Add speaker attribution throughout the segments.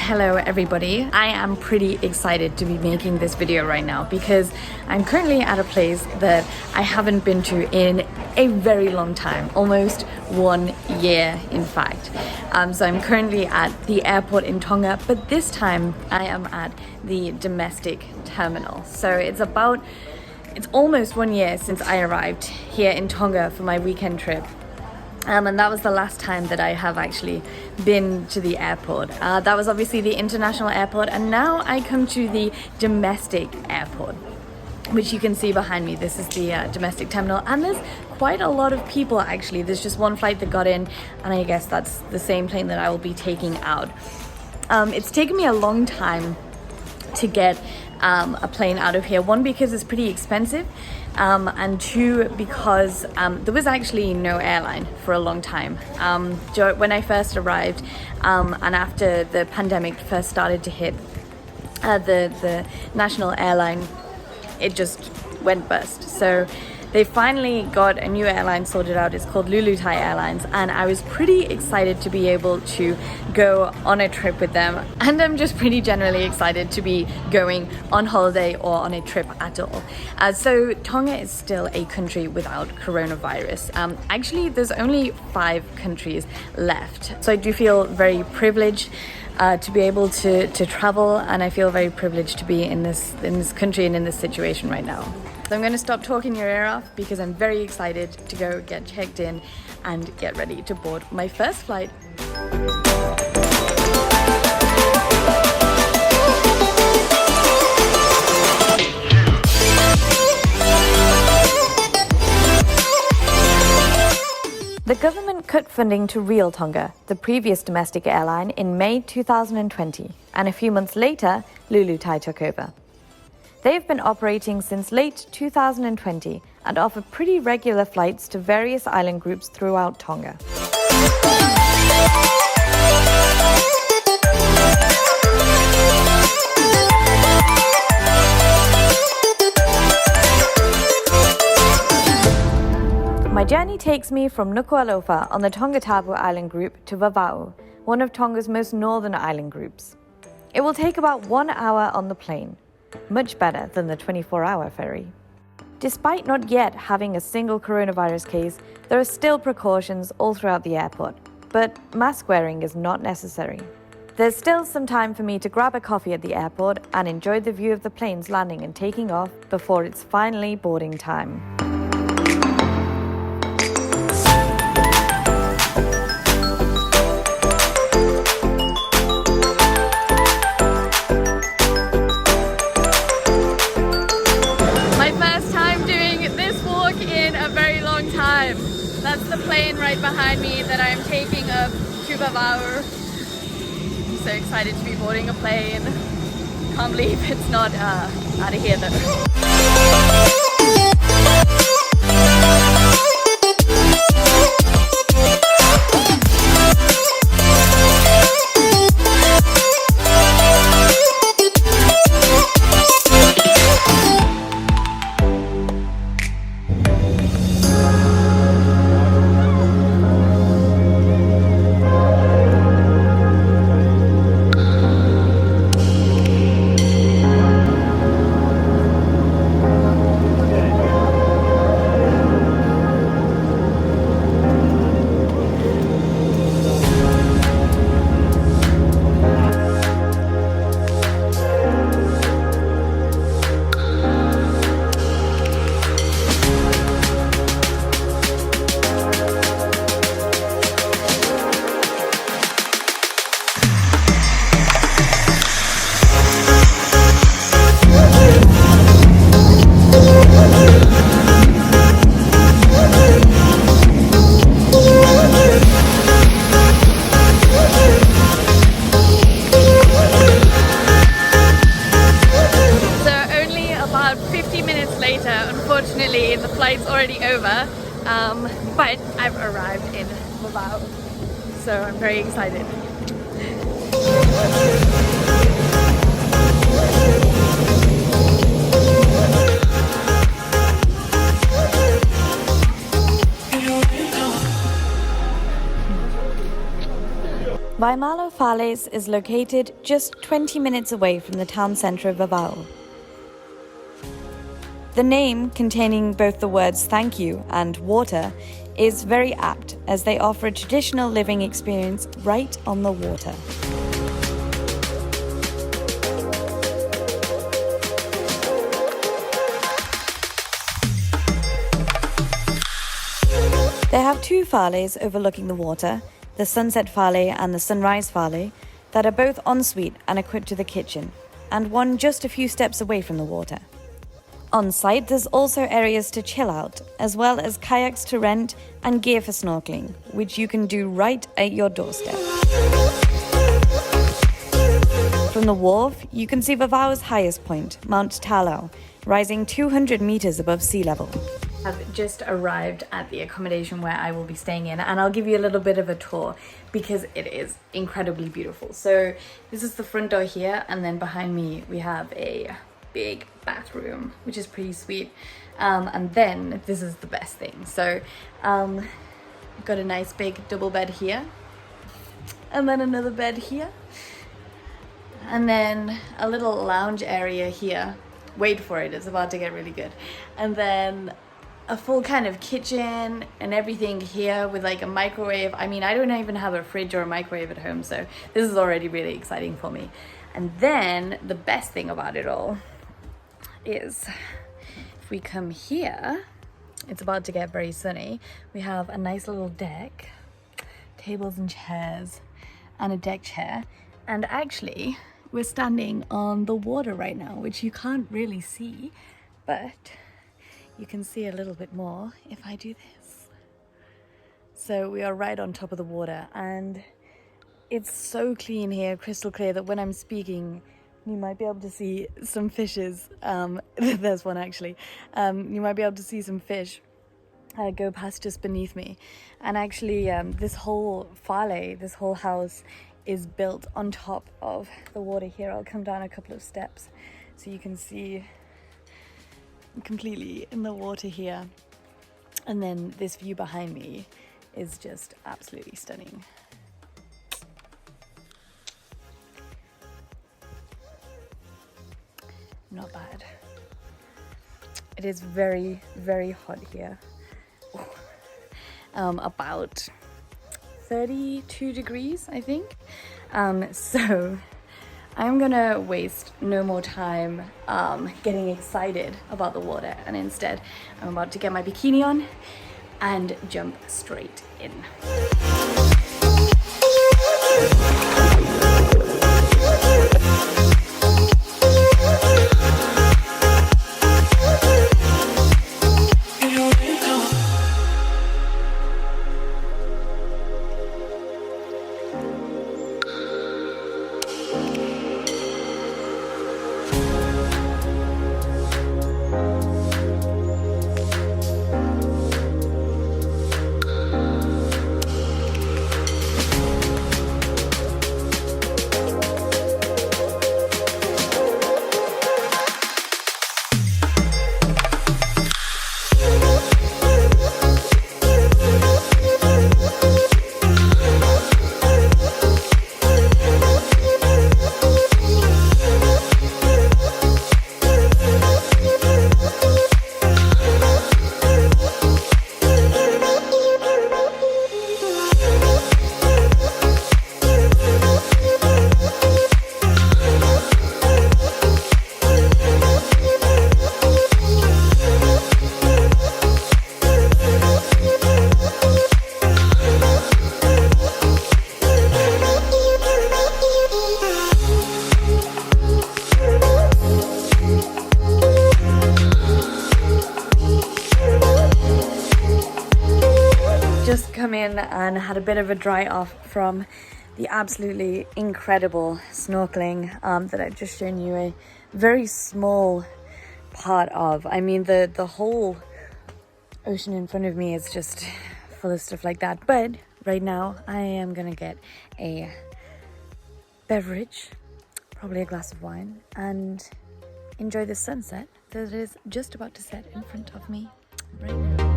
Speaker 1: Hello everybody. I am pretty excited to be making this video right now because I'm currently at a place that I haven't been to in a very long time, almost 1 year in fact. So I'm currently at the airport in Tonga, but this time I am at the domestic terminal. So it's almost 1 year since I arrived here in Tonga for my weekend trip. And that was the last time that I have actually been to the airport. That was obviously the international airport, and now I come to the domestic airport, which you can see behind me. This is the domestic terminal, and there's quite a lot of people actually. There's just one flight that got in, and I guess that's the same plane that I will be taking out. It's taken me a long time to get a plane out of here. One, because it's pretty expensive, and two, because there was actually no airline for a long time. When I first arrived, and after the pandemic first started to hit, the national airline, it just went bust. So they finally got a new airline sorted out. It's called Lulutai Airlines, and I was pretty excited to be able to go on a trip with them. And I'm just pretty generally excited to be going on holiday or on a trip at all. So Tonga is still a country without coronavirus. Actually, there's only 5 countries left. So I do feel very privileged to be able to travel, and I feel very privileged to be in this country and in this situation right now. So I'm going to stop talking your ear off because I'm very excited to go get checked in and get ready to board my first flight. The government cut funding to REALTonga, the previous domestic airline, in May 2020, and a few months later, Lulutai took over. They've been operating since late 2020 and offer pretty regular flights to various island groups throughout Tonga. My journey takes me from Nuku'alofa on the Tongatapu island group to Vava'u, one of Tonga's most northern island groups. It will take about 1 hour on the plane. Much better than the 24-hour ferry. Despite not yet having a single coronavirus case, there are still precautions all throughout the airport, but mask wearing is not necessary. There's still some time for me to grab a coffee at the airport and enjoy the view of the planes landing and taking off before it's finally boarding time. That's the plane right behind me that I am taking up to Vava'u. I'm so excited to be boarding a plane. Can't believe it's not out of here though. Unfortunately, the flight's already over, but I've arrived in Vava'u, so I'm very excited. Waimalo Falles is located just 20 minutes away from the town centre of Vava'u. The name, containing both the words thank you and water, is very apt as they offer a traditional living experience right on the water. They have two falles overlooking the water, the Sunset Falle and the Sunrise Falle, that are both ensuite and equipped with a kitchen, and one just a few steps away from the water. On site, there's also areas to chill out, as well as kayaks to rent and gear for snorkeling, which you can do right at your doorstep. From the wharf, you can see Vava'u's highest point, Mount Talau, rising 200 meters above sea level. I've just arrived at the accommodation where I will be staying in, and I'll give you a little bit of a tour because it is incredibly beautiful. So this is the front door here, and then behind me we have a big bathroom, which is pretty sweet. And then this is the best thing. So I've got a nice big double bed here, and then another bed here, and then a little lounge area here. Wait for it, it's about to get really good. And then a full kind of kitchen and everything here with like a microwave. I mean, I don't even have a fridge or a microwave at home, so this is already really exciting for me. And then the best thing about it all is if we come here, it's about to get very sunny. We have a nice little deck, tables and chairs, and a deck chair. And actually, we're standing on the water right now, which you can't really see, but you can see a little bit more if I do this. So we are right on top of the water, and it's so clean here, crystal clear, that when I'm speaking, you might be able to see some fishes. There's one actually. You might be able to see some fish go past just beneath me. And actually, this whole falle, this whole house, is built on top of the water here. I'll come down a couple of steps so you can see completely in the water here. And then this view behind me is just absolutely stunning. Not bad. It is very, very hot here. About 32 degrees, I think. So I'm gonna waste no more time getting excited about the water, and instead I'm about to get my bikini on and jump straight in. Come in and had a bit of a dry off from the absolutely incredible snorkeling that I've just shown you a very small part of. I mean, the whole ocean in front of me is just full of stuff like that. But right now I am gonna get a beverage, probably a glass of wine, and enjoy the sunset that is just about to set in front of me right now.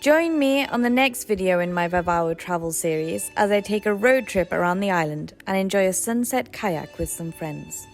Speaker 1: Join me on the next video in my Vava'u travel series as I take a road trip around the island and enjoy a sunset kayak with some friends.